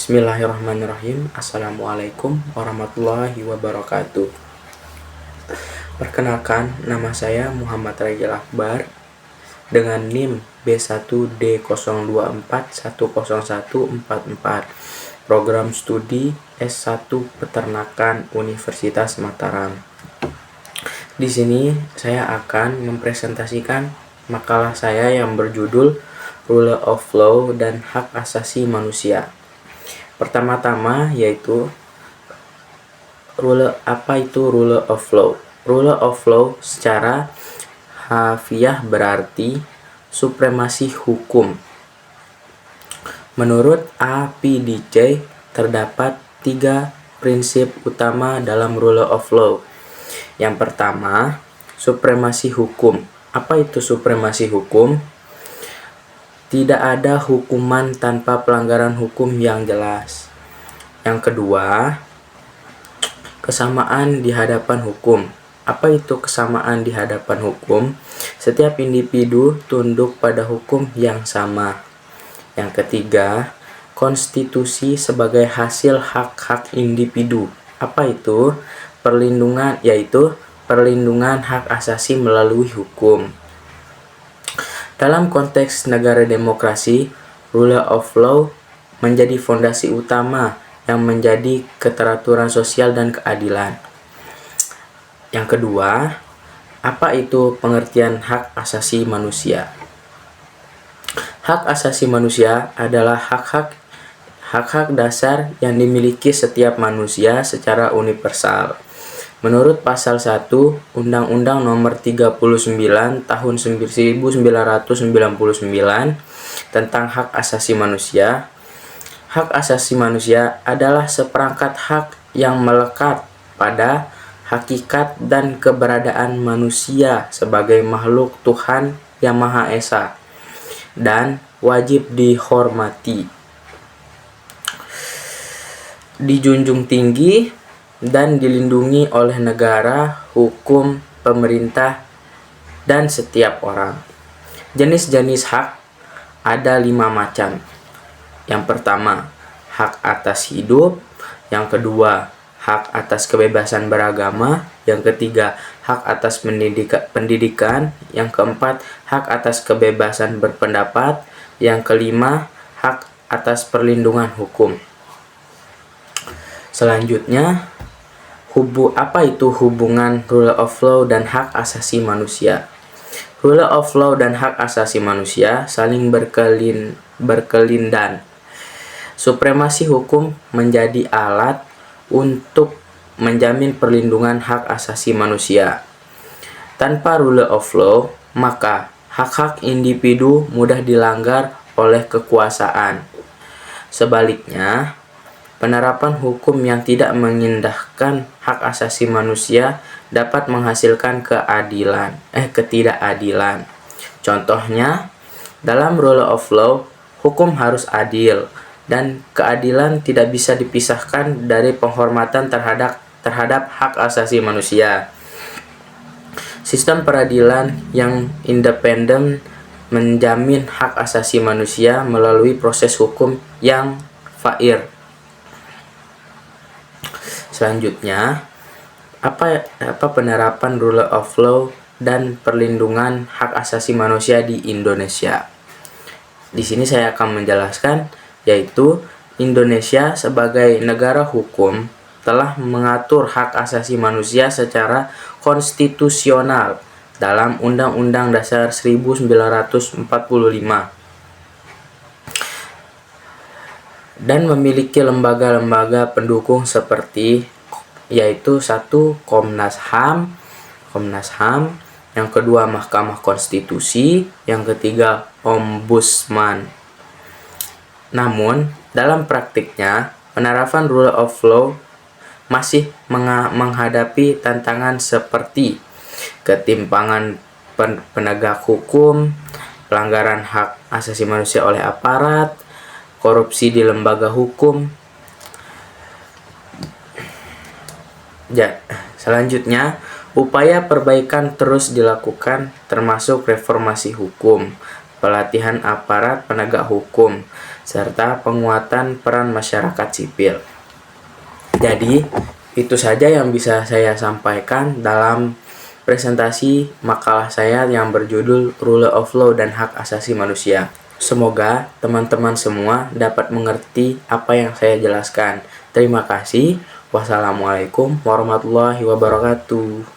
Bismillahirrahmanirrahim. Assalamualaikum warahmatullahi wabarakatuh. Perkenalkan, nama saya Muhammad Rajal Akbar dengan NIM B1D02410144, program studi S1 Peternakan Universitas Mataram. Di sini saya akan mempresentasikan makalah saya yang berjudul Rule of Law dan Hak Asasi Manusia. Pertama-tama yaitu apa itu Rule of Law? Rule of Law secara harfiah berarti supremasi hukum. Menurut APDC terdapat 3 prinsip utama dalam Rule of Law. Yang pertama, supremasi hukum. Apa itu supremasi hukum? Tidak ada hukuman tanpa pelanggaran hukum yang jelas. Yang kedua, kesamaan di hadapan hukum. Apa itu kesamaan di hadapan hukum? Setiap individu tunduk pada hukum yang sama. Yang ketiga, konstitusi sebagai hasil hak-hak individu. Apa itu? Perlindungan, yaitu perlindungan hak asasi melalui hukum. Dalam konteks negara demokrasi, rule of law menjadi fondasi utama yang menjadi keteraturan sosial dan keadilan. Yang kedua, apa itu pengertian hak asasi manusia? Hak asasi manusia adalah hak-hak dasar yang dimiliki setiap manusia secara universal. Menurut pasal 1 Undang-Undang Nomor 39 Tahun 1999 tentang hak asasi manusia, hak asasi manusia adalah seperangkat hak yang melekat pada hakikat dan keberadaan manusia sebagai makhluk Tuhan yang Maha Esa dan wajib dihormati, dijunjung tinggi, dan dilindungi oleh negara, hukum, pemerintah, dan setiap orang. Jenis-jenis hak ada 5 macam. Yang pertama, hak atas hidup. Yang kedua, hak atas kebebasan beragama. Yang ketiga, hak atas pendidikan. Yang keempat, hak atas kebebasan berpendapat. Yang kelima, hak atas perlindungan hukum. Selanjutnya, apa itu hubungan rule of law dan hak asasi manusia? Rule of law dan hak asasi manusia saling berkelindan. Supremasi hukum menjadi alat untuk menjamin perlindungan hak asasi manusia. Tanpa rule of law, maka hak-hak individu mudah dilanggar oleh kekuasaan. Sebaliknya, penerapan hukum yang tidak mengindahkan hak asasi manusia dapat menghasilkan ketidakadilan. Contohnya, dalam rule of law, hukum harus adil dan keadilan tidak bisa dipisahkan dari penghormatan terhadap hak asasi manusia. Sistem peradilan yang independen menjamin hak asasi manusia melalui proses hukum yang fair. Selanjutnya, apa penerapan rule of law dan perlindungan hak asasi manusia di Indonesia? Di sini saya akan menjelaskan, yaitu Indonesia sebagai negara hukum telah mengatur hak asasi manusia secara konstitusional dalam Undang-Undang Dasar 1945 dan memiliki lembaga-lembaga pendukung seperti yaitu 1. Komnas HAM, yang kedua Mahkamah Konstitusi, yang ketiga Ombudsman. Namun, dalam praktiknya, penerapan rule of law masih menghadapi tantangan seperti ketimpangan penegak hukum, pelanggaran hak asasi manusia oleh aparat, korupsi di lembaga hukum. Selanjutnya, upaya perbaikan terus dilakukan termasuk reformasi hukum, pelatihan aparat penegak hukum, serta penguatan peran masyarakat sipil. Jadi, itu saja yang bisa saya sampaikan dalam presentasi makalah saya yang berjudul Rule of Law dan Hak Asasi Manusia. Semoga teman-teman semua dapat mengerti apa yang saya jelaskan. Terima kasih. Wassalamualaikum warahmatullahi wabarakatuh.